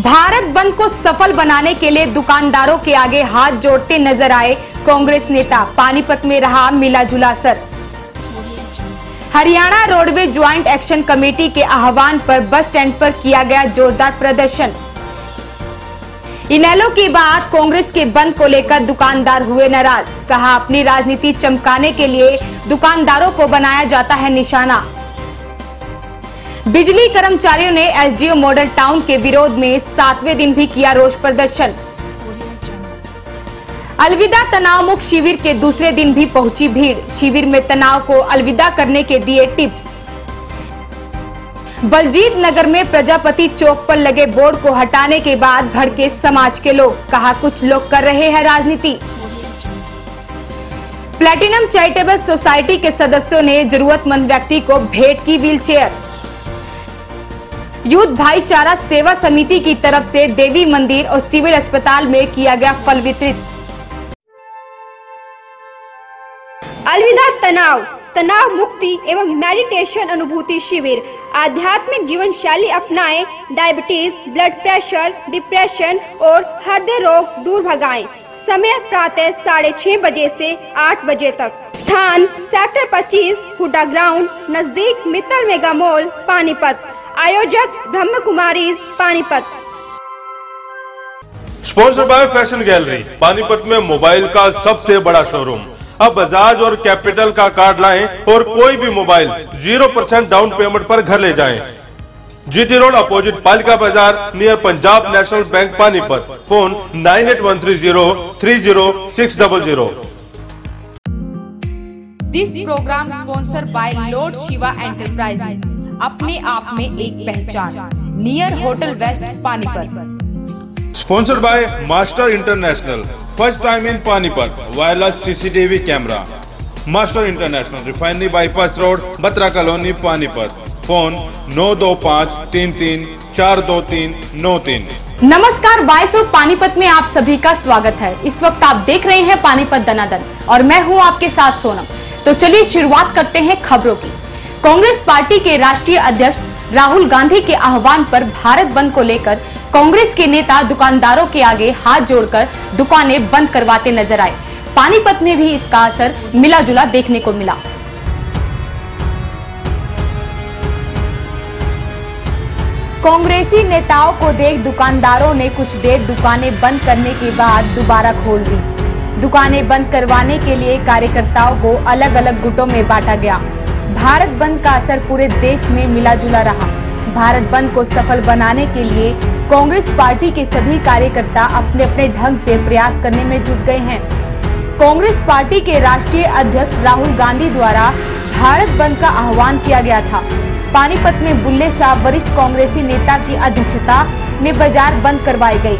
भारत बंद को सफल बनाने के लिए दुकानदारों के आगे हाथ जोड़ते नजर आए कांग्रेस नेता। पानीपत में रहा मिला जुला असर। Haryana roadways joint action committee के आह्वान पर बस स्टैंड पर किया गया जोरदार प्रदर्शन। इनेलो की बात, कांग्रेस के बंद को लेकर दुकानदार हुए नाराज। कहा, अपनी राजनीति चमकाने के लिए दुकानदारों को बनाया जाता है निशाना। बिजली कर्मचारियों ने एसडीओ मॉडल टाउन के विरोध में 7वें दिन भी किया रोष प्रदर्शन। अलविदा तनाव मुक्त शिविर के दूसरे दिन भी पहुंची भीड़। शिविर में तनाव को अलविदा करने के दिए टिप्स। बलजीत नगर में प्रजापति चौक पर लगे बोर्ड को हटाने के बाद भड़के समाज के लोग। कहा, कुछ लोग कर रहे हैं राजनीति। प्लैटिनम चैरिटेबल सोसाइटी के सदस्यों ने जरूरतमंद व्यक्ति को भेंट की व्हीलचेयर। यूथ भाईचारा सेवा समिति की तरफ से देवी मंदिर और सिविल अस्पताल में किया गया फल वितरित। अलविदा तनाव मुक्ति एवं मेडिटेशन अनुभूति शिविर। आध्यात्मिक जीवन शैली अपनाएं, डायबिटीज, ब्लड प्रेशर, डिप्रेशन और हृदय रोग दूर भगाएं। समय प्रातः 6:30 बजे से 8 बजे तक। स्थान सेक्टर 25 हुडा ग्राउंड नजदीक मित्तल मेगा मॉल पानीपत। आयोजक ब्रह्म Kumaris Panipat. Sponsored bye fashion gallery Panipat में मोबाइल का सबसे बड़ा शोरूम। अब बजाज और कैपिटल का कार्ड लाएं और कोई भी मोबाइल 0% डाउन पेमेंट पर घर ले जाएं। GT road opposite Palika Bazaar near Punjab national bank Panipat. Phone 9813030600। This programme sponsored by lord Shiva enterprises, अपने आप में एक पहचान, near hotel west Panipat. Sponsored by master international, first time in Panipat, wireless CCTV camera. Master international, refinery bypass road, Batra colony Panipat. Phone 9253342393। नमस्कार, voice of Panipat में आप सभी का स्वागत है। इस वक्त आप देख रहे हैं पानीपत दनादन और मैं हूं आपके साथ सोनम। तो चलिए शुरुआत करते हैं खबरों की। कांग्रेस पार्टी के राष्ट्रीय अध्यक्ष राहुल गांधी के आह्वान पर भारत बंद को लेकर कांग्रेस के नेता दुकानदारों के आगे हाथ जोड़कर दुकानें बंद करवाते नजर आए। पानीपत में भी इसका असर मिला जुला देखने को मिला। कांग्रेसी नेताओं को देख दुकानदारों ने कुछ देर दुकानें बंद करने के बाद दोबारा खोल दी। दुकानें बंद करवाने के लिए कार्यकर्ताओं को अलग अलग गुटों में बांटा गया। भारत बंद का असर पूरे देश में मिला जुला रहा। भारत बंद को सफल बनाने के लिए कांग्रेस पार्टी के सभी कार्यकर्ता अपने अपने ढंग से प्रयास करने में जुट गए हैं। कांग्रेस पार्टी के राष्ट्रीय अध्यक्ष राहुल गांधी द्वारा भारत बंद का आह्वान किया गया था। पानीपत में बुल्ले शाह वरिष्ठ कांग्रेसी नेता की अध्यक्षता में बाजार बंद करवाई गई।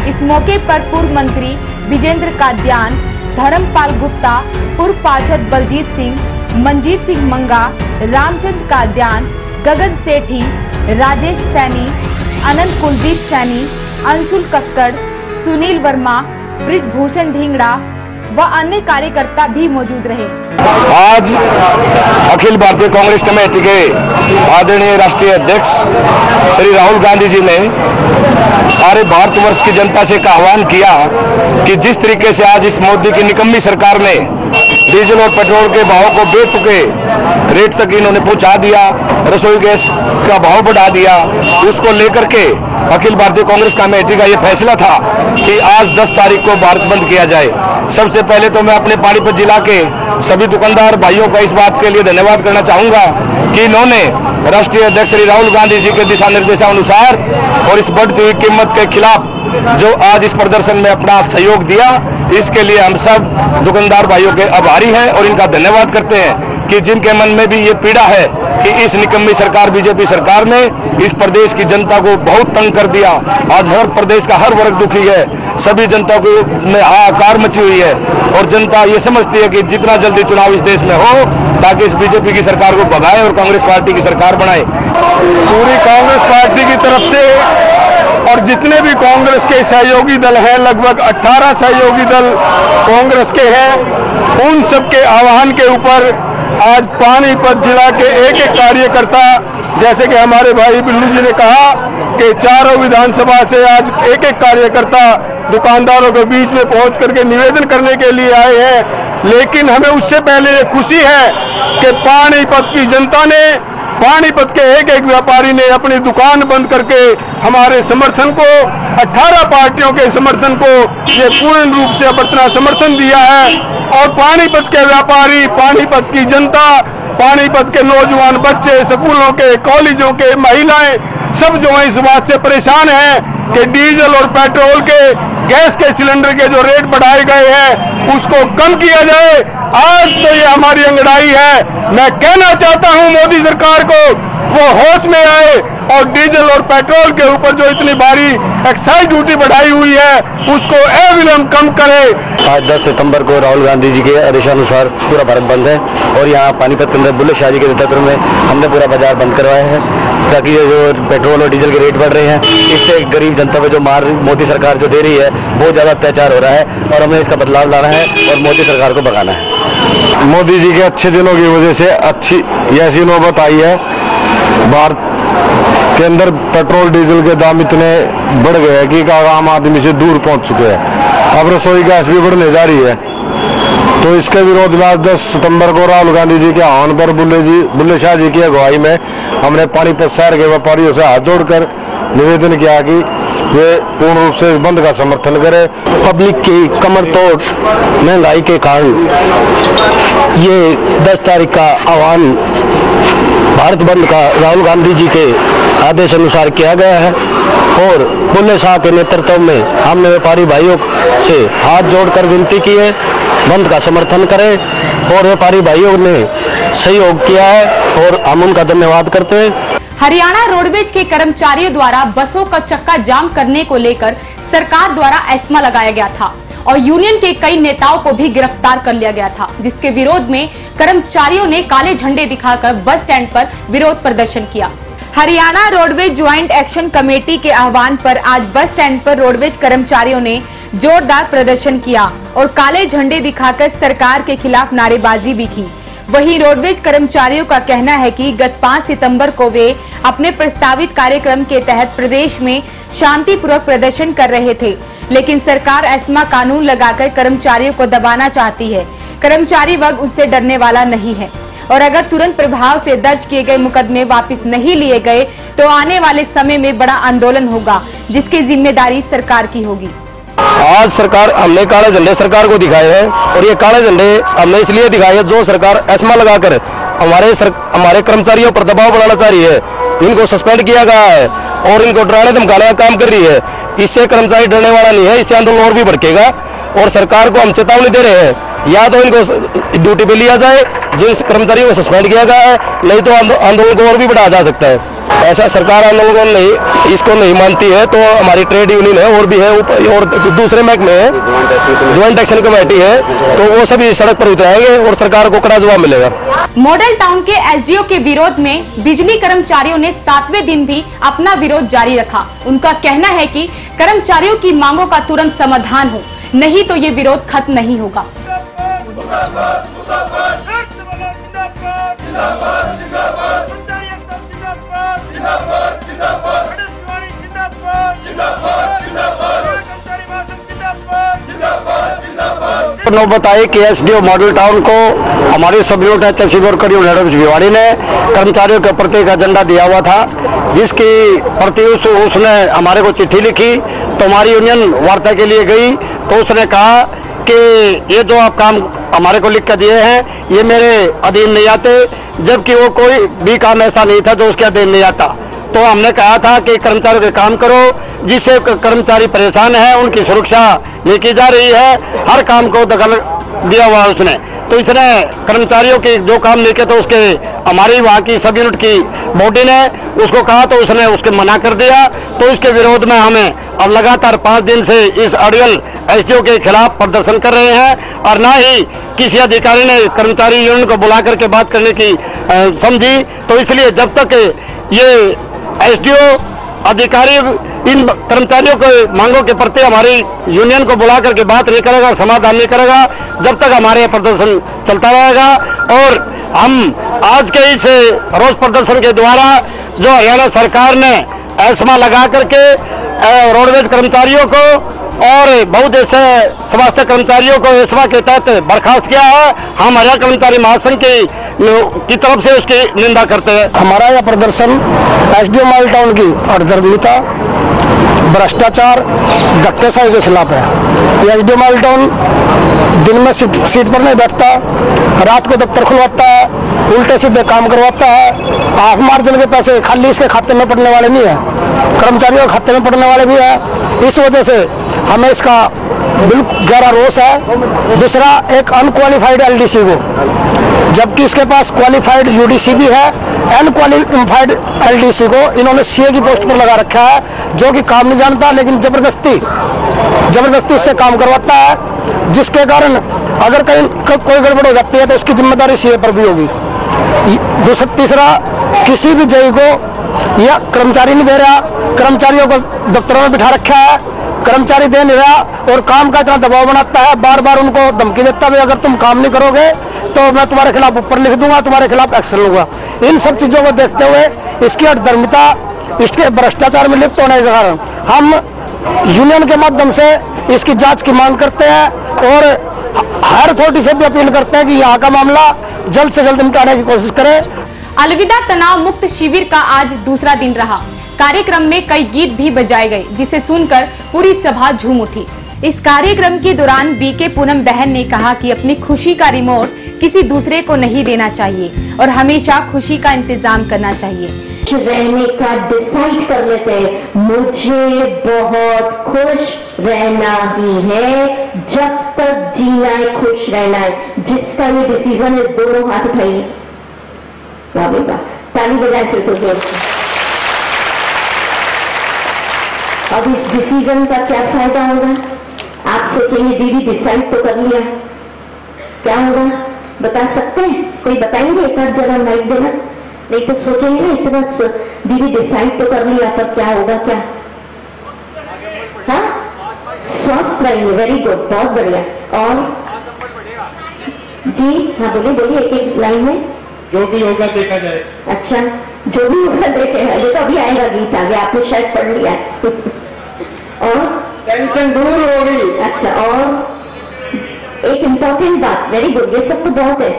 इस मौके पर पूर्व मंत्री विजेंद्र काद्यान, धर्मपाल गुप्ता, पूर्व पार्षद बलजीत सिंह, मंजीत सिंह मंगा, रामचंद्र काद्यान, गगन सेठी, राजेश सैनी, अनंत कुलदीप सैनी, अंशुल कक्कड़, सुनील वर्मा, ब्रिजभूषण ढींगड़ा व अन्य कार्यकर्ता भी मौजूद रहे। आज अखिल भारतीय कांग्रेस कमेटी के आदरणीय राष्ट्रीय अध्यक्ष श्री राहुल गांधी जी ने सारे भारतवर्ष की जनता से आह्वान किया कि जिस तरीके से आज इस मोदी की निकम्मी सरकार ने डीजल और पेट्रोल के भाव को बेतुके रेट तक इन्होंने पहुंचा दिया, रसोई गैस का भाव बढ़ा दिया, उसको लेकर के अखिल भारतीय कांग्रेस कमेटी का ये फैसला था कि आज 10 तारीख को भारत बंद किया जाए। सबसे पहले तो मैं अपने पानीपत जिला के सभी दुकानदार भाइयों का इस बात के लिए धन्यवाद करना चाहूंगा कि इन्होंने राष्ट्रीय अध्यक्ष श्री राहुल गांधी जी के दिशा निर्देशानुसार और इस बढ़ती हुई कीमत के खिलाफ जो आज इस प्रदर्शन में अपना सहयोग दिया, इसके लिए हम सब दुकानदार भाइयों के आभारी हैं और इनका धन्यवाद करते हैं कि जिनके मन में भी ये पीड़ा है कि इस निकम्मी सरकार बीजेपी सरकार ने इस प्रदेश की जनता को बहुत तंग कर दिया। आज हर प्रदेश का हर वर्ग दुखी है, सभी जनता को में हाहाकार मची हुई है और जनता ये समझती है कि जितना जल्दी चुनाव इस देश में हो ताकि इस बीजेपी की सरकार को भगाए और कांग्रेस पार्टी की सरकार बनाए। पूरी कांग्रेस पार्टी की तरफ से और जितने भी कांग्रेस के सहयोगी दल हैं, लगभग 18 सहयोगी दल कांग्रेस के हैं, उन सबके आह्वान के ऊपर आज पानीपत जिला के एक एक कार्यकर्ता, जैसे कि हमारे भाई बिल्लू जी ने कहा कि चारों विधानसभा से आज एक एक कार्यकर्ता दुकानदारों के बीच में पहुंच करके निवेदन करने के लिए आए हैं। लेकिन हमें उससे पहले ये खुशी है कि पानीपत की जनता ने, पानीपत के एक एक व्यापारी ने अपनी दुकान बंद करके हमारे समर्थन को, 18 पार्टियों के समर्थन को ये पूर्ण रूप से अपना समर्थन दिया है। और पानीपत के व्यापारी, पानीपत की जनता, पानीपत के नौजवान बच्चे, स्कूलों के, कॉलेजों के, महिलाएं सब जो है इस बात से परेशान हैं कि डीजल और पेट्रोल के, गैस के सिलेंडर के जो रेट बढ़ाए गए हैं उसको कम किया जाए। आज तो ये हमारी अंगड़ाई है। मैं कहना चाहता हूं मोदी सरकार को वो होश में आए और डीजल और पेट्रोल के ऊपर जो इतनी भारी एक्साइज ड्यूटी बढ़ाई हुई है उसको अविलंब कम करे। आज 10 सितंबर को राहुल गांधी जी के आदेशानुसार पूरा भारत बंद है और यहाँ पानीपत के अंदर बुल्ले शाह जी के नेतृत्व में हमने पूरा बाजार बंद करवाया है ताकि ये जो पेट्रोल और डीजल के रेट बढ़ रहे हैं इससे गरीब जनता को जो मार मोदी सरकार जो दे रही है बहुत ज़्यादा अत्याचार हो रहा है और हमें इसका बदलाव लाना है और मोदी सरकार को भगाना है। मोदी जी के अच्छे दिनों की वजह से अच्छी ऐसी नौबत आई है, भारत के अंदर पेट्रोल डीजल के दाम इतने बढ़ गए हैं कि आम आदमी से दूर पहुंच चुके हैं। अब रसोई गैस भी बढ़ने जा रही है। तो इसके विरोध में आज 10 सितंबर को राहुल गांधी जी के आह्वान पर बुल्ले शाह जी की अगुवाई में हमने पानीपत शहर के व्यापारियों से हाथ जोड़कर निवेदन किया कि वे पूर्ण रूप से बंद का समर्थन करें। पब्लिक की कमर तोड़ महंगाई के कारण ये 10 तारीख का आह्वान भारत बंद का राहुल गांधी जी के आदेश अनुसार किया गया है और बुल्ले शाह के नेतृत्व में हमने व्यापारी भाइयों से हाथ जोड़कर विनती की है बंद का समर्थन करें और व्यापारी भाइयों ने सहयोग किया है और हम उनका धन्यवाद करते हैं। हरियाणा रोडवेज के कर्मचारियों द्वारा बसों का चक्का जाम करने को लेकर सरकार द्वारा एस्मा लगाया गया था और यूनियन के कई नेताओं को भी गिरफ्तार कर लिया गया था, जिसके विरोध में कर्मचारियों ने काले झंडे दिखाकर बस स्टैंड पर विरोध प्रदर्शन किया। Haryana roadways joint action committee के आह्वान पर आज बस स्टैंड पर रोडवेज कर्मचारियों ने जोरदार प्रदर्शन किया और काले झंडे दिखाकर सरकार के खिलाफ नारेबाजी भी की। वहीं रोडवेज कर्मचारियों का कहना है कि गत 5 सितंबर को वे अपने प्रस्तावित कार्यक्रम के तहत प्रदेश में शांतिपूर्वक प्रदर्शन कर रहे थे, लेकिन सरकार एस्मा कानून लगाकर कर्मचारियों को दबाना चाहती है। कर्मचारी वर्ग उनसे डरने वाला नहीं है और अगर तुरंत प्रभाव से दर्ज किए गए मुकदमे वापस नहीं लिए गए तो आने वाले समय में बड़ा आंदोलन होगा, जिसकी जिम्मेदारी सरकार की होगी। आज सरकार हमने काले झंडे सरकार को दिखाए हैं और ये काले झंडे हमने इसलिए दिखाए हैं जो सरकार एस्मा लगाकर हमारे कर्मचारियों पर दबाव बनाना चाह रही है। इनको सस्पेंड किया गया है और इनको डराने धमकाने का काम कर रही है। इससे कर्मचारी डरने वाला नहीं है, इससे आंदोलन और भी भड़केगा और सरकार को हम चेतावनी दे रहे हैं या तो इनको ड्यूटी पे लिया जाए जिन कर्मचारियों को सस्पेंड किया गया है, नहीं तो आंदोलन को और भी बढ़ाया जा सकता है। ऐसा सरकार आंदोलन नहीं इसको नहीं मानती है तो हमारी ट्रेड यूनियन है और भी है और दूसरे महकमे है, ज्वाइंट एक्शन कमेटी है, तो वो सभी सड़क पर उतरेंगे और सरकार को कड़ा जवाब मिलेगा। मॉडल टाउन के एसडीओ के विरोध में बिजली कर्मचारियों ने 7वें दिन भी अपना विरोध जारी रखा। उनका कहना है कि कर्मचारियों की मांगों का तुरंत समाधान हो, नहीं तो ये विरोध खत्म नहीं होगा। नौबत आई कि एसडीओ मॉडल टाउन को हमारे सब unit HSC worker unit Bhiwadi ने कर्मचारियों के प्रति एक एजेंडा दिया हुआ था, जिसकी प्रति उसने हमारे को चिट्ठी लिखी तो हमारी यूनियन वार्ता के लिए गई तो उसने कहा कि ये जो आप काम हमारे को लिख कर दिए हैं ये मेरे अधीन नहीं आते, जबकि वो कोई भी काम ऐसा नहीं था जो उसके अधीन नहीं आता। तो हमने कहा था कि कर्मचारियों के काम करो, जिससे कर्मचारी परेशान है उनकी सुरक्षा नहीं की जा रही है, हर काम को दखल दिया हुआ उसने। तो इसने कर्मचारियों के जो काम नहीं किया तो उसके हमारी वहाँ की सब यूनिट की बॉडी ने उसको कहा तो उसने उसके मना कर दिया। तो इसके विरोध में हमें अब लगातार 5 दिन से इस अड़ियल एसडीओ के खिलाफ प्रदर्शन कर रहे हैं और ना ही किसी अधिकारी ने कर्मचारी यूनियन को बुला करके बात करने की समझी। तो इसलिए जब तक ये एसडीओ अधिकारी इन कर्मचारियों के मांगों के प्रति हमारी यूनियन को बुला करके बात नहीं करेगा, समाधान नहीं करेगा, जब तक हमारे प्रदर्शन चलता रहेगा। और हम आज के इस रोष प्रदर्शन के द्वारा जो हरियाणा सरकार ने एस्मा लगा करके रोडवेज कर्मचारियों को और बहुउद्देशीय स्वास्थ्य कर्मचारियों को एस्मा के तहत बर्खास्त किया है, हम हरियाणा कर्मचारी महासंघ की तरफ से उसकी निंदा करते हैं। हमारा यह प्रदर्शन एसडीओ माल टाउन की अधर्मिता, भ्रष्टाचार, धक्केशाही के खिलाफ है। ये एसडीओ माल टाउन दिन में सीट पर नहीं बैठता, रात को दफ्तर खुलवाता है, उल्टे सीधे काम करवाता है। हाफ मार्जिन के पैसे खाली इसके खाते में पड़ने वाले नहीं है, कर्मचारियों के खाते में पड़ने वाले भी है। इस वजह से हमें इसका बिल्कुल गहरा रोष है। दूसरा, एक अनक्वालिफाइड एलडीसी को, जबकि इसके पास क्वालिफाइड यूडीसी भी है, अनक्वालिफाइड एलडीसी को इन्होंने सीए की पोस्ट पर लगा रखा है, जो कि काम नहीं जानता लेकिन जबरदस्ती उससे काम करवाता है, जिसके कारण अगर कहीं कोई गड़बड़ हो जाती है तो उसकी जिम्मेदारी सीए पर भी होगी। तीसरा, किसी भी जेई को यह कर्मचारी नहीं दे रहा, कर्मचारियों को दफ्तरों में बिठा रखा है, कर्मचारी दे नहीं रहा और काम का इतना दबाव बनाता है, बार बार उनको धमकी देता है, अगर तुम काम नहीं करोगे तो मैं तुम्हारे खिलाफ ऊपर लिख दूंगा, तुम्हारे खिलाफ एक्शन लूंगा। इन सब चीजों को देखते हुए, इसकी अधर्मिता, इसके भ्रष्टाचार में लिप्त होने के कारण हम यूनियन के माध्यम से इसकी जांच की मांग करते हैं और हायर अथॉरिटी से भी अपील करते हैं कि यहाँ का मामला जल्द से जल्द निपटाने की कोशिश करें। अलविदा तनाव मुक्त शिविर का आज दूसरा दिन रहा। कार्यक्रम में कई गीत भी बजाए गए, जिसे सुनकर पूरी सभा झूम उठी। इस कार्यक्रम के दौरान बीके पूनम बहन ने कहा कि अपनी खुशी का रिमोट किसी दूसरे को नहीं देना चाहिए और हमेशा खुशी का इंतजाम करना चाहिए। रहने का डिसाइड कर लेते हैं, मुझे बहुत खुश रहना ही है, जब तक जीना है खुश रहना है। जिसका ये डिसीजन है, दोनों हाथ उठाइए, वाह बेटा, ताली बजाए फिर तो जोर से। अब इस डिसीजन का क्या फायदा होगा? आप सोचेंगे दीदी डिसाइड तो कर लिया, क्या होगा बता सकते हैं? कोई बताएंगे? एक आध जगह माइक देना, नहीं तो सोचेंगे ना इतना दीदी डिसाइड तो कर लिया, तब क्या होगा? क्या? हाँ, स्वस्थ रहेंगे, वेरी गुड, बहुत बढ़िया। और जी हाँ, बोलिए एक एक लाइन में। जो भी होगा देखा जाए। अच्छा, जो भी होगा देखेगा, ये तो अभी आएगा गीत, आगे आपने शायद पढ़ लिया और टेंशन दूर होगी। अच्छा, और एक इम्पोर्टेंट बात, वेरी गुड, ये सब तो बहुत है,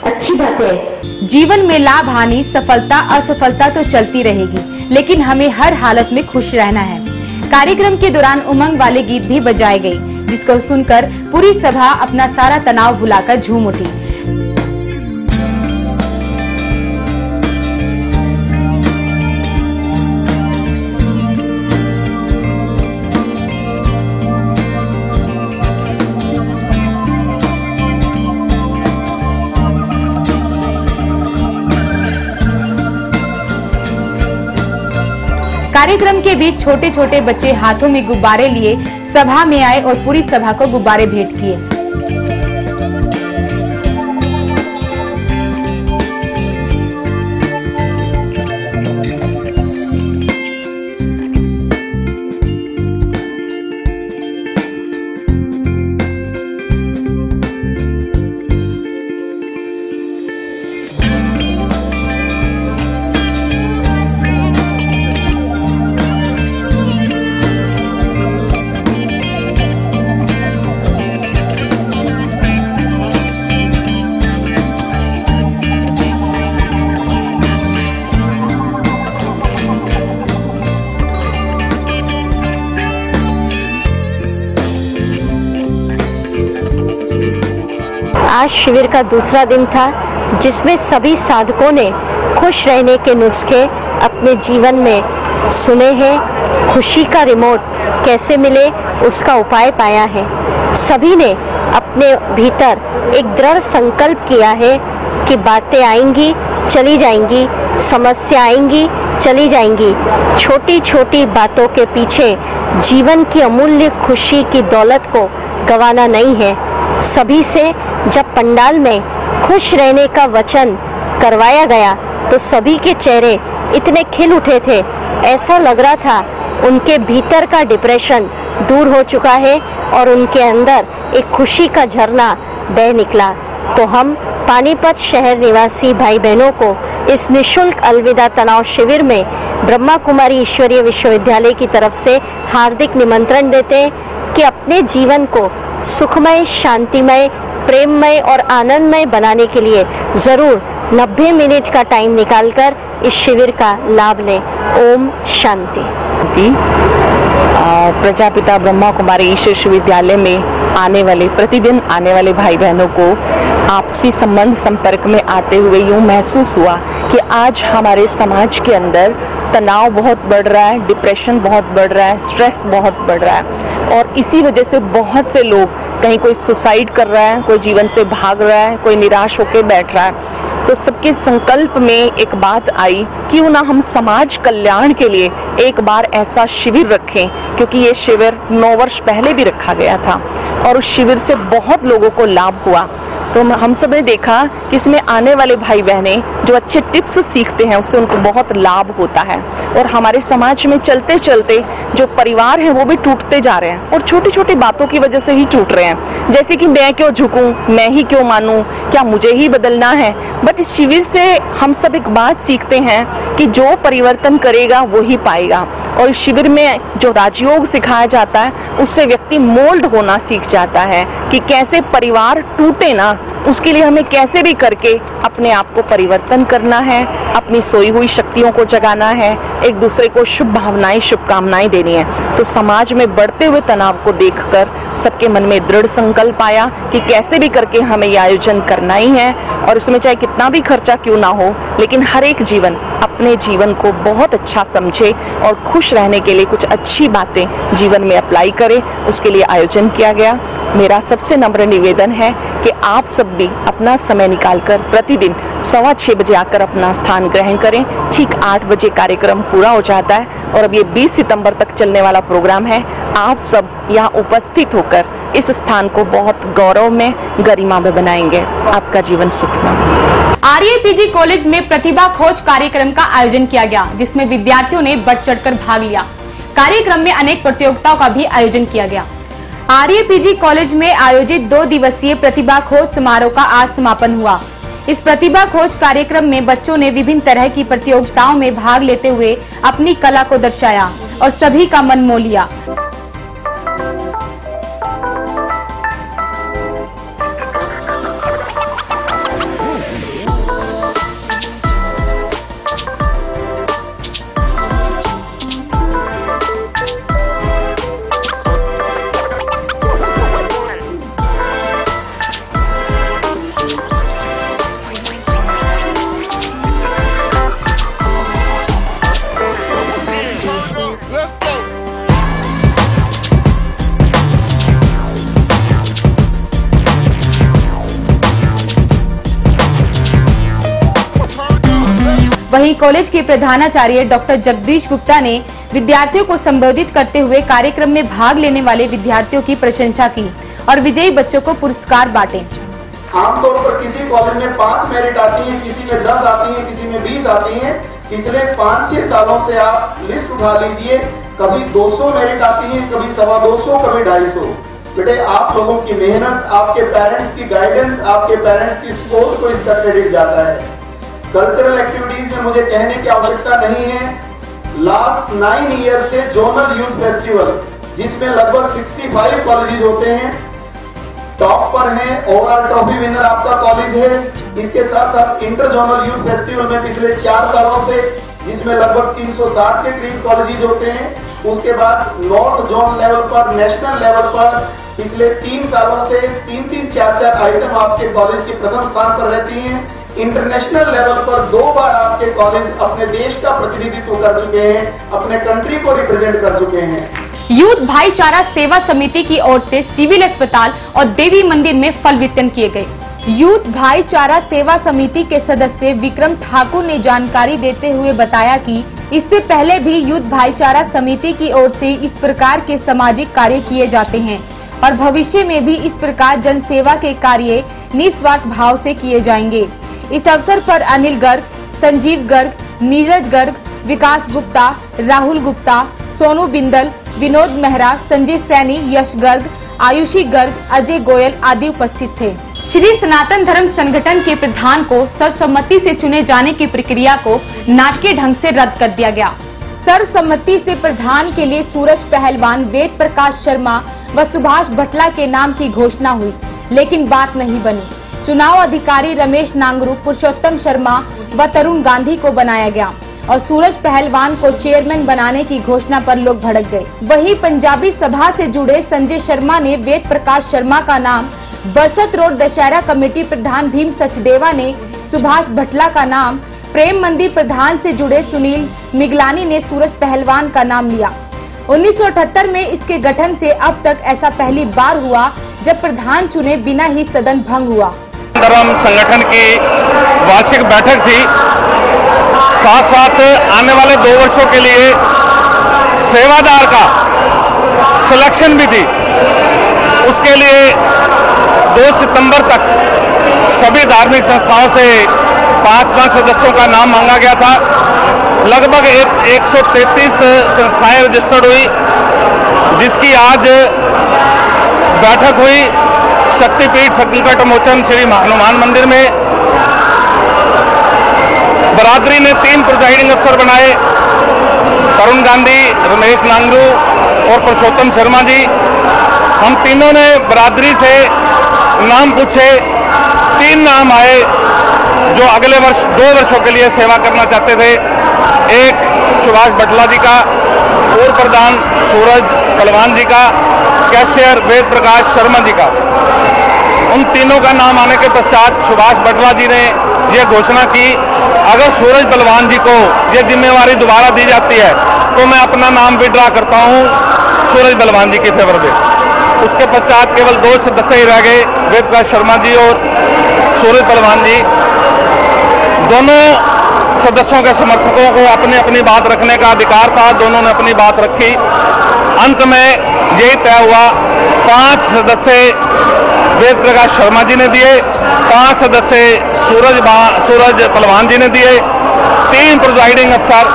अच्छी बात है। जीवन में लाभ हानि, सफलता असफलता तो चलती रहेगी, लेकिन हमें हर हालत में खुश रहना है। कार्यक्रम के दौरान उमंग वाले गीत भी बजाए गए, जिसको सुनकर पूरी सभा अपना सारा तनाव भुलाकर झूम उठी। कार्यक्रम के बीच छोटे छोटे बच्चे हाथों में गुब्बारे लिए सभा में आए और पूरी सभा को गुब्बारे भेंट किए। आज शिविर का दूसरा दिन था, जिसमें सभी साधकों ने खुश रहने के नुस्खे अपने जीवन में सुने हैं, खुशी का रिमोट कैसे मिले उसका उपाय पाया है। सभी ने अपने भीतर एक दृढ़ संकल्प किया है कि बातें आएंगी चली जाएंगी, समस्या आएंगी चली जाएंगी, छोटी छोटी बातों के पीछे जीवन की अमूल्य खुशी की दौलत को गंवाना नहीं है। सभी से जब पंडाल में खुश रहने का वचन करवाया गया तो सभी के चेहरे इतने खिल उठे थे, ऐसा लग रहा था उनके भीतर का डिप्रेशन दूर हो चुका है और उनके अंदर एक खुशी का झरना बह निकला। तो हम पानीपत शहर निवासी भाई बहनों को इस निःशुल्क अलविदा तनाव शिविर में ब्रह्मा कुमारी ईश्वरीय विश्वविद्यालय की तरफ से हार्दिक निमंत्रण देते हैं कि अपने जीवन को सुखमय, शांतिमय, प्रेममय और आनंदमय बनाने के लिए ज़रूर 90 मिनट का टाइम निकालकर इस शिविर का लाभ लें। ओम शांति। प्रजापिता ब्रह्मा कुमारी ईश्वर विश्वविद्यालय में प्रतिदिन आने वाले भाई बहनों को आपसी संबंध संपर्क में आते हुए यूँ महसूस हुआ कि आज हमारे समाज के अंदर तनाव बहुत बढ़ रहा है, डिप्रेशन बहुत बढ़ रहा है, स्ट्रेस बहुत बढ़ रहा है और इसी वजह से बहुत से लोग कहीं कोई सुसाइड कर रहा है, कोई जीवन से भाग रहा है, कोई निराश होकर बैठ रहा है। तो सबके संकल्प में एक बात आई, क्यों ना हम समाज कल्याण के लिए एक बार ऐसा शिविर रखें, क्योंकि ये शिविर 9 वर्ष पहले भी रखा गया था और उस शिविर से बहुत लोगों को लाभ हुआ। तो हम सब ने देखा कि इसमें आने वाले भाई बहने जो अच्छे टिप्स सीखते हैं उससे उनको बहुत लाभ होता है और हमारे समाज में चलते चलते जो परिवार हैं वो भी टूटते जा रहे हैं और छोटी छोटी बातों की वजह से ही टूट रहे हैं, जैसे कि मैं क्यों झुकूं, मैं ही क्यों मानूं, क्या मुझे ही बदलना है। बट इस शिविर से हम सब एक बात सीखते हैं कि जो परिवर्तन करेगा वो ही पाएगा और इस शिविर में जो राजयोग सिखाया जाता है उससे व्यक्ति मोल्ड होना सीख जाता है कि कैसे परिवार टूटे ना, उसके लिए हमें कैसे भी करके अपने आप को परिवर्तन करना है, अपनी सोई हुई शक्तियों को जगाना है, एक दूसरे को शुभ भावनाएं, शुभकामनाएं देनी है। तो समाज में बढ़ते हुए तनाव को देखकर सबके मन में दृढ़ संकल्प आया कि कैसे भी करके हमें ये आयोजन करना ही है और इसमें चाहे कितना भी खर्चा क्यों ना हो, लेकिन हर एक जीवन अपने जीवन को बहुत अच्छा समझे और खुश रहने के लिए कुछ अच्छी बातें जीवन में अप्लाई करे, उसके लिए आयोजन किया गया। मेरा सबसे नम्र निवेदन है कि आप सब भी अपना समय निकालकर प्रतिदिन 6:15 बजे आकर अपना स्थान ग्रहण करें। ठीक 8 बजे कार्यक्रम पूरा हो जाता है और अब ये 20 सितंबर तक चलने वाला प्रोग्राम है। आप सब यहाँ उपस्थित होकर इस स्थान को बहुत गौरव में, गरिमा में बनाएंगे। आपका जीवन सुखमय। आरएपीजी कॉलेज में प्रतिभा खोज कार्यक्रम का आयोजन किया गया, जिसमें विद्यार्थियों ने बढ़ चढ़कर भाग लिया। कार्यक्रम में अनेक प्रतियोगिताओं का भी आयोजन किया गया। आरएपीजी कॉलेज में आयोजित 2 दिवसीय प्रतिभा खोज समारोह का आज समापन हुआ। इस प्रतिभा खोज कार्यक्रम में बच्चों ने विभिन्न तरह की प्रतियोगिताओं में भाग लेते हुए अपनी कला को दर्शाया और सभी का मन मोह लिया। वहीं कॉलेज के प्रधानाचार्य डॉक्टर जगदीश गुप्ता ने विद्यार्थियों को संबोधित करते हुए कार्यक्रम में भाग लेने वाले विद्यार्थियों की प्रशंसा की और विजयी बच्चों को पुरस्कार बांटे। आमतौर पर किसी कॉलेज में 5 मेरिट आती है, किसी में 10 आती है, किसी में 20 आती है। पिछले 5-6 सालों से आप लिस्ट उठा लीजिए, कभी 200 मेरिट आती है, कभी 225, कभी 250। बेटे आप लोगों की मेहनत, आपके पेरेंट्स की गाइडेंस, आपके पेरेंट्स की सपोर्ट को इसका क्रेडिट जाता है। कल्चरल एक्टिविटीज में मुझे कहने की आवश्यकता नहीं है। लास्ट 9 ईयर से जोनल यूथ फेस्टिवल, जिसमें लगभग 65 कॉलेजेस होते हैं, टॉप पर हैं। ओवरऑल ट्रॉफी विनर आपका कॉलेज है। इसके साथ साथ इंटर जोनल यूथ फेस्टिवल में पिछले 4 सालों से, जिसमें लगभग 360 के करीब कॉलेजेस होते हैं। उसके बाद नॉर्थ जोन लेवल पर, नेशनल लेवल पर पिछले 3 सालों से 3-3, 4-4 आइटम आपके कॉलेज के प्रथम स्थान पर रहती हैं। इंटरनेशनल लेवल पर 2 बार आपके कॉलेज अपने देश का प्रतिनिधित्व कर चुके हैं, अपने कंट्री को रिप्रेजेंट कर चुके हैं। यूथ भाईचारा सेवा समिति की ओर से सिविल अस्पताल और देवी मंदिर में फल वितरण किए गए। यूथ भाईचारा सेवा समिति के सदस्य विक्रम ठाकुर ने जानकारी देते हुए बताया कि इससे पहले भी यूथ भाईचारा समिति की ओर से इस प्रकार के सामाजिक कार्य किए जाते हैं और भविष्य में भी इस प्रकार जन सेवा के कार्य निस्वार्थ भाव से किए जाएंगे। इस अवसर पर अनिल गर्ग, संजीव गर्ग, नीरज गर्ग, विकास गुप्ता, राहुल गुप्ता, सोनू बिंदल, विनोद मेहरा, संजय सैनी, यश गर्ग, आयुषी गर्ग, अजय गोयल आदि उपस्थित थे। श्री सनातन धर्म संगठन के प्रधान को सर्वसम्मति से चुने जाने की प्रक्रिया को नाटकीय ढंग से रद्द कर दिया गया। सर्वसम्मति से प्रधान के लिए सूरज पहलवान, वेद प्रकाश शर्मा व सुभाष भटला के नाम की घोषणा हुई, लेकिन बात नहीं बनी। चुनाव अधिकारी रमेश नांगरू, पुरुषोत्तम शर्मा व तरुण गांधी को बनाया गया और सूरज पहलवान को चेयरमैन बनाने की घोषणा पर लोग भड़क गए। वहीं पंजाबी सभा से जुड़े संजय शर्मा ने वेद प्रकाश शर्मा का नाम, बरसत रोड दशहरा कमेटी प्रधान भीम सचदेवा ने सुभाष भटला का नाम, प्रेम मंदिर प्रधान से जुड़े सुनील मिगलानी ने सूरज पहलवान का नाम लिया। 1978 में इसके गठन से अब तक ऐसा पहली बार हुआ जब प्रधान चुने बिना ही सदन भंग हुआ। धर्म संगठन की वार्षिक बैठक थी, साथ साथ आने वाले 2 वर्षों के लिए सेवादार का सिलेक्शन भी थी। उसके लिए 2 सितंबर तक सभी धार्मिक संस्थाओं से 5-5 सदस्यों का नाम मांगा गया था। लगभग 133 संस्थाएं रजिस्टर्ड हुई, जिसकी आज बैठक हुई शक्तिपीठ संकट मोचन श्री हनुमान मंदिर में। बरादरी ने 3 प्रिजाइडिंग अफसर बनाए, तरुण गांधी, रमेश नांगरू और पुरुषोत्तम शर्मा जी। हम तीनों ने बरादरी से नाम पूछे, 3 नाम आए जो अगले वर्ष 2 वर्षों के लिए सेवा करना चाहते थे। एक सुभाष भटला जी का, पूर्व प्रधान सूरज पहलवान जी का, कैशियर वेद प्रकाश शर्मा जी का। उन तीनों का नाम आने के पश्चात सुभाष भटला जी ने यह घोषणा की, अगर सूरज पहलवान जी को यह जिम्मेवारी दोबारा दी जाती है तो मैं अपना नाम विड्रा करता हूं सूरज पहलवान जी के फेवर में। उसके पश्चात केवल 2 सदस्य ही रह गए, वेद प्रकाश शर्मा जी और सूरज पहलवान जी। दोनों सदस्यों के समर्थकों को अपनी अपनी बात रखने का अधिकार था, दोनों ने अपनी बात रखी। अंत में यही तय हुआ, 5 सदस्य वेद प्रकाश शर्मा जी ने दिए, 5 सदस्य सूरज पहलवान जी ने दिए, 3 प्रिजाइडिंग अफसर,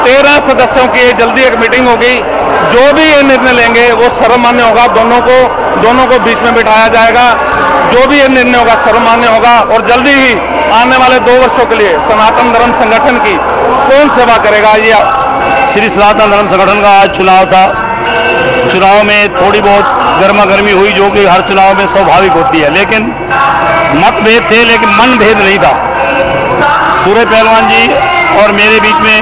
13 सदस्यों की जल्दी एक मीटिंग होगी। जो भी ये निर्णय लेंगे वो सर्वमान्य होगा, दोनों को बीच में बिठाया जाएगा। जो भी ये निर्णय होगा सर्वमान्य होगा और जल्दी ही आने वाले 2 वर्षों के लिए सनातन धर्म संगठन की कौन सेवा करेगा। ये श्री सनातन धर्म संगठन का आज चुनाव था। चुनाव में थोड़ी बहुत गर्मा गर्मी हुई, जो कि हर चुनाव में स्वाभाविक होती है, लेकिन मतभेद थे लेकिन मनभेद नहीं था। सूरज पहलवान जी और मेरे बीच में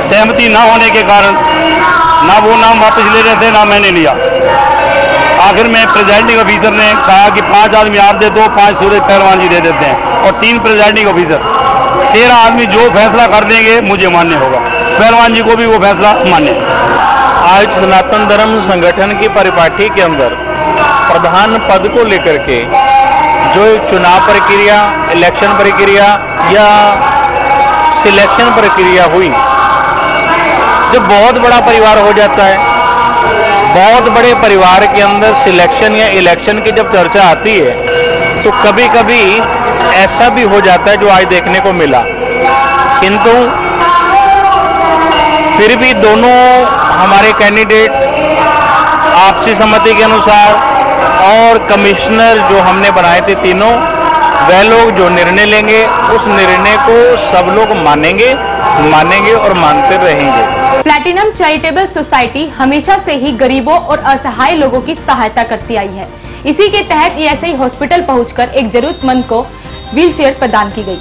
सहमति ना होने के कारण ना वो नाम वापस ले रहे थे ना मैंने लिया। आखिर में प्रेजाइडिंग ऑफिसर ने कहा कि 5 आदमी आप दे दो, 5 सूरज पहलवान जी दे देते हैं और 3 प्रेजाइडिंग ऑफिसर, 13 आदमी जो फैसला कर देंगे मुझे मान्य होगा। पहलवान जी को भी वो फैसला मान्य। आज सनातन धर्म संगठन की परिपाटी के अंदर प्रधान पद को लेकर के जो चुनाव प्रक्रिया, इलेक्शन प्रक्रिया या सिलेक्शन प्रक्रिया हुई, जब बहुत बड़ा परिवार हो जाता है, बहुत बड़े परिवार के अंदर सिलेक्शन या इलेक्शन की जब चर्चा आती है तो कभी कभी ऐसा भी हो जाता है जो आज देखने को मिला। किंतु फिर भी दोनों हमारे कैंडिडेट आपसी सहमति के अनुसार और कमिश्नर जो हमने बनाए थे तीनों, वह लोग जो निर्णय लेंगे उस निर्णय को सब लोग मानेंगे और मानते रहेंगे। प्लैटिनम चैरिटेबल सोसाइटी हमेशा से ही गरीबों और असहाय लोगों की सहायता करती आई है। इसी के तहत ईएसआई हॉस्पिटल पहुंचकर एक जरूरतमंद को व्हीलचेयर प्रदान की गई।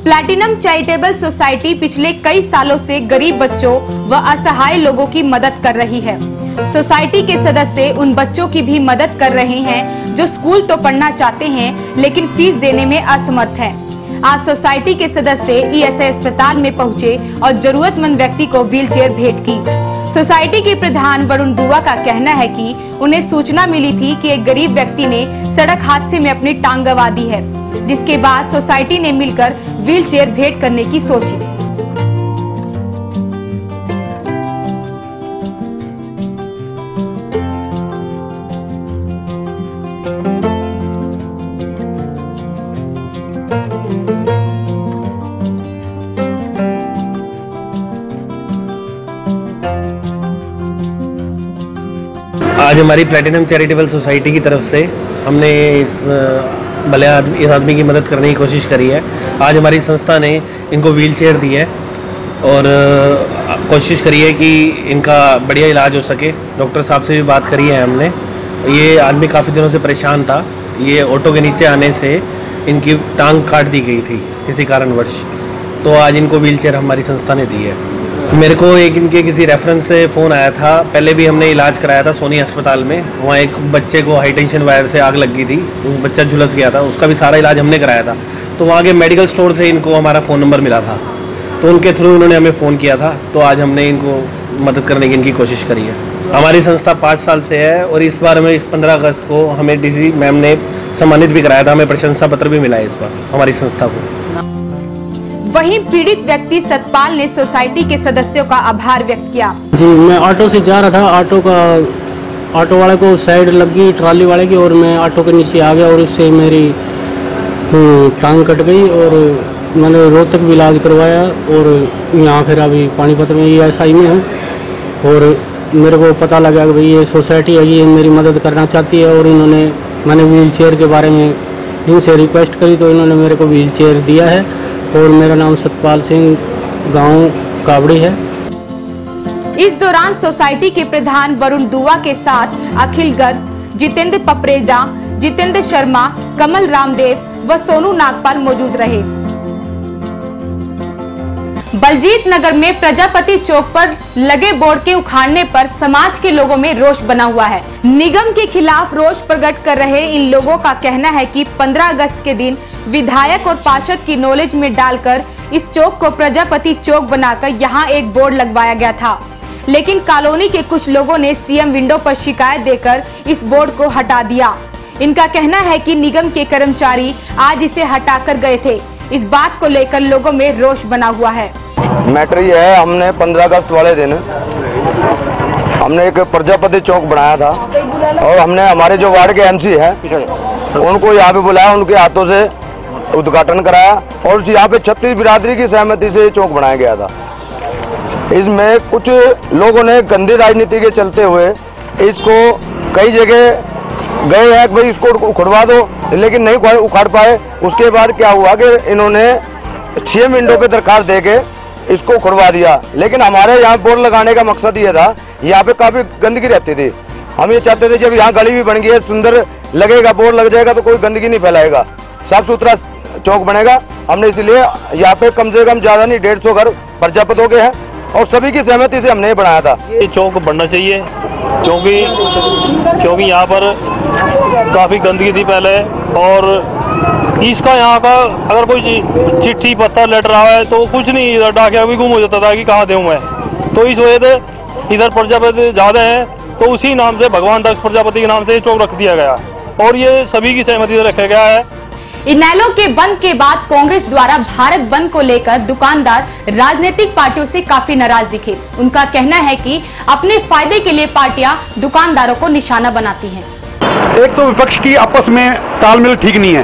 प्लैटिनम चैरिटेबल सोसाइटी पिछले कई सालों से गरीब बच्चों व असहाय लोगों की मदद कर रही है। सोसाइटी के सदस्य उन बच्चों की भी मदद कर रहे हैं जो स्कूल तो पढ़ना चाहते हैं लेकिन फीस देने में असमर्थ हैं। आज सोसाइटी के सदस्य ईएसआई अस्पताल में पहुंचे और जरूरतमंद व्यक्ति को व्हीलचेयर भेंट की। सोसाइटी के प्रधान वरुण दुआ का कहना है कि उन्हें सूचना मिली थी कि एक गरीब व्यक्ति ने सड़क हादसे में अपनी टांग गंवा दी है, जिसके बाद सोसाइटी ने मिलकर व्हीलचेयर भेंट करने की सोची। आज हमारी प्लैटिनम चैरिटेबल सोसाइटी की तरफ से हमने इस आदमी की मदद करने की कोशिश करी है। आज हमारी संस्था ने इनको व्हीलचेयर दी है और कोशिश करी है कि इनका बढ़िया इलाज हो सके। डॉक्टर साहब से भी बात करी है हमने। ये आदमी काफ़ी दिनों से परेशान था। ये ऑटो के नीचे आने से इनकी टांग काट दी गई थी किसी कारणवश, तो आज इनको व्हीलचेयर हमारी संस्था ने दी है। मेरे को एक इनके किसी रेफरेंस से फ़ोन आया था। पहले भी हमने इलाज कराया था सोनी अस्पताल में। वहाँ एक बच्चे को हाई टेंशन वायर से आग लग गई थी, उस बच्चा झुलस गया था, उसका भी सारा इलाज हमने कराया था। तो वहाँ के मेडिकल स्टोर से इनको हमारा फ़ोन नंबर मिला था, तो उनके थ्रू उन्होंने हमें फ़ोन किया था। तो आज हमने इनको मदद करने की इनकी कोशिश करी है। हमारी संस्था 5 साल से है और इस बार हमें इस 15 अगस्त को हमें डीसी मैम ने सम्मानित भी कराया था। हमें प्रशंसा पत्र भी मिला है इस बार हमारी संस्था को। वहीं पीड़ित व्यक्ति सतपाल ने सोसाइटी के सदस्यों का आभार व्यक्त किया। जी, मैं ऑटो से जा रहा था। ऑटो वाले को साइड लगी ट्रॉली वाले की, और मैं ऑटो के नीचे आ गया और उससे मेरी टांग कट गई और मैंने रोहतक भी इलाज करवाया और यहाँ फिर अभी पानीपत में ईएसआई में हूँ। और मेरे को पता लगा कि भाई ये सोसाइटी है, ये मेरी मदद करना चाहती है। और मैंने व्हीलचेयर के बारे में इनसे रिक्वेस्ट करी तो इन्होंने मेरे को व्हीलचेयर दिया है। और मेरा नाम सतपाल सिंह, गांव कावड़ी है। इस दौरान सोसाइटी के प्रधान वरुण दुआ के साथ अखिल गर्ग, जितेंद्र पपरेजा, जितेंद्र शर्मा, कमल रामदेव व सोनू नागपाल मौजूद रहे। बलजीत नगर में प्रजापति चौक पर लगे बोर्ड के उखाड़ने पर समाज के लोगों में रोष बना हुआ है। निगम के खिलाफ रोष प्रकट कर रहे इन लोगों का कहना है कि 15 अगस्त के दिन विधायक और पार्षद की नॉलेज में डालकर इस चौक को प्रजापति चौक बनाकर यहाँ एक बोर्ड लगवाया गया था, लेकिन कॉलोनी के कुछ लोगों ने सीएम विंडो पर शिकायत देकर इस बोर्ड को हटा दिया। इनका कहना है कि निगम के कर्मचारी आज इसे हटाकर गए थे। इस बात को लेकर लोगों में रोष बना हुआ है। मैटर ये है, हमने 15 अगस्त वाले दिन हमने एक प्रजापति चौक बनाया था और हमने हमारे जो वार्ड के एमसी है उनको यहाँ पे बुलाया, उनके हाथों से उद्घाटन कराया और यहाँ पे 36 बिरादरी की सहमति से चौक बनाया गया था। इसमें कुछ लोगों ने गंदी राजनीति के चलते हुए इसको कई जगह गए हैं कि भाई इसको उखड़वा दो, लेकिन नहीं उखाड़ पाए। उसके बाद क्या हुआ कि इन्होंने 6 विंडो पे दरखास्त देके इसको उखड़वा दिया। लेकिन हमारे यहाँ बोर्ड लगाने का मकसद ये था, यहाँ पे काफी गंदगी रहती थी। हम ये चाहते थे जब यहाँ गली भी बन गई है, सुंदर लगेगा, बोर्ड लग जाएगा तो कोई गंदगी नहीं फैलाएगा, साफ सुथरा चौक बनेगा। हमने इसलिए यहाँ पे कम से कम ज्यादा नहीं 150 घर प्रजापत हो गए हैं और सभी की सहमति से हमने बनाया था। ये चौक बनना चाहिए क्योंकि यहाँ पर काफ़ी गंदगी थी पहले और इसका यहाँ का अगर कोई चिट्ठी पत्थर लेटर आया है तो कुछ नहीं, इधर डाकिया भी गुम हो जाता था कि कहाँ दूँ मैं। तो इस वजह से इधर प्रजापति ज़्यादा है तो उसी नाम से भगवान दक्ष प्रजापति के नाम से ये चौक रख दिया गया और ये सभी की सहमति से रखा गया है। इनेलो के बंद के बाद कांग्रेस द्वारा भारत बंद को लेकर दुकानदार राजनीतिक पार्टियों से काफी नाराज दिखे। उनका कहना है कि अपने फायदे के लिए पार्टियां दुकानदारों को निशाना बनाती हैं। एक तो विपक्ष की आपस में तालमेल ठीक नहीं है,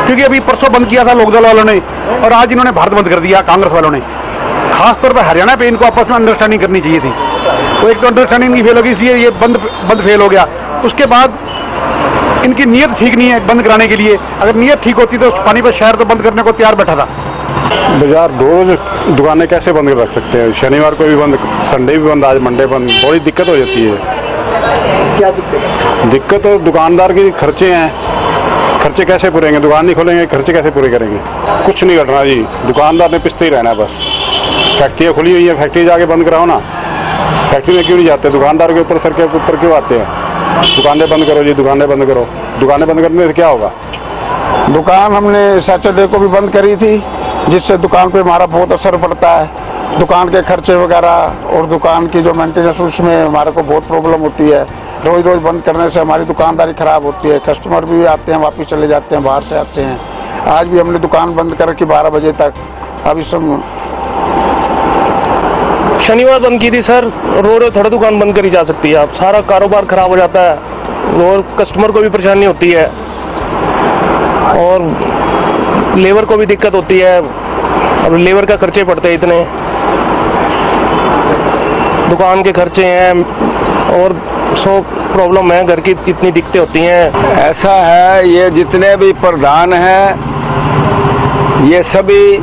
क्योंकि अभी परसों बंद किया था लोकदल वालों ने और आज इन्होंने भारत बंद कर दिया कांग्रेस वालों ने। खासतौर पर हरियाणा पे इनको आपस में अंडरस्टैंडिंग करनी चाहिए थी, तो एक तो अंडरस्टैंडिंग नहीं फेल होगी, इसलिए ये बंद फेल हो गया। उसके बाद इनकी नीयत ठीक नहीं है बंद कराने के लिए। अगर नीयत ठीक होती तो पानीपत शहर तो बंद करने को तैयार बैठा था। बाजार रोज दुकानें कैसे बंद रख सकते हैं? शनिवार को भी बंद, संडे भी बंद, आज मंडे बंद। बड़ी दिक्कत हो जाती है। क्या दिक्कत? दिक्कत तो दुकानदार के खर्चे हैं, खर्चे कैसे पूरेंगे? दुकान नहीं खोलेंगे, खर्चे कैसे पूरे करेंगे? कुछ नहीं करना जी, दुकानदार ने पिसते ही रहना है बस। फैक्ट्रियाँ खुली हुई है, फैक्ट्री जाके बंद कराओ ना। फैक्ट्री में क्यों नहीं जाते? दुकानदार के ऊपर, सर के ऊपर क्यों आते हैं? दुकानें बंद करो जी, दुकानें बंद करो। दुकानें बंद करने से क्या होगा? दुकान हमने सैटरडे को भी बंद करी थी, जिससे दुकान पे हमारा बहुत असर पड़ता है। दुकान के खर्चे वगैरह और दुकान की जो मेंटेनेंस, उसमें हमारे को बहुत प्रॉब्लम होती है। रोज रोज बंद करने से हमारी दुकानदारी खराब होती है। कस्टमर भी आते हैं, वापस चले जाते हैं, बाहर से आते हैं। आज भी हमने दुकान बंद कर रखी 12 बजे तक। अभी सब शनिवार बंद की थी सर, रोज थोड़ा दुकान बंद करी जा सकती है। आप सारा कारोबार खराब हो जाता है और कस्टमर को भी परेशानी होती है और लेबर को भी दिक्कत होती है। अब लेबर का खर्चे पड़ते हैं इतने, दुकान के खर्चे हैं और सो प्रॉब्लम है, घर की कितनी दिक्कतें होती हैं। ऐसा है, ये जितने भी प्रधान हैं ये सभी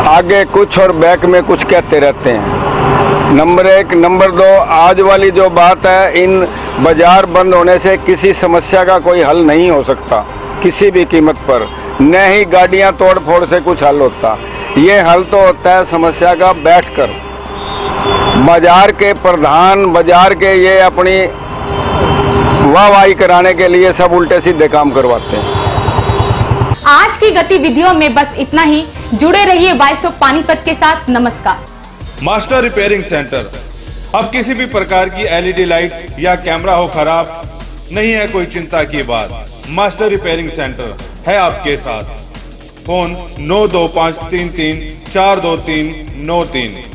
आगे कुछ और बैक में कुछ कहते रहते हैं। नंबर 1। नंबर 2, आज वाली जो बात है, इन बाजार बंद होने से किसी समस्या का कोई हल नहीं हो सकता किसी भी कीमत पर, न ही गाड़ियां तोड़ फोड़ से कुछ हल होता। ये हल तो होता है समस्या का बैठकर। बाजार के प्रधान, बाजार के ये अपनी वाहवाही कराने के लिए सब उल्टे सीधे काम करवाते हैं। आज की गतिविधियों में बस इतना ही। जुड़े रहिए वॉइस ऑफ पानीपत के साथ। नमस्कार। Master repairing centre. अब किसी भी प्रकार की एलईडी लाइट या कैमरा हो खराब, नहीं है कोई चिंता की बात। मास्टर रिपेयरिंग सेंटर है आपके साथ। फोन 92533 42393।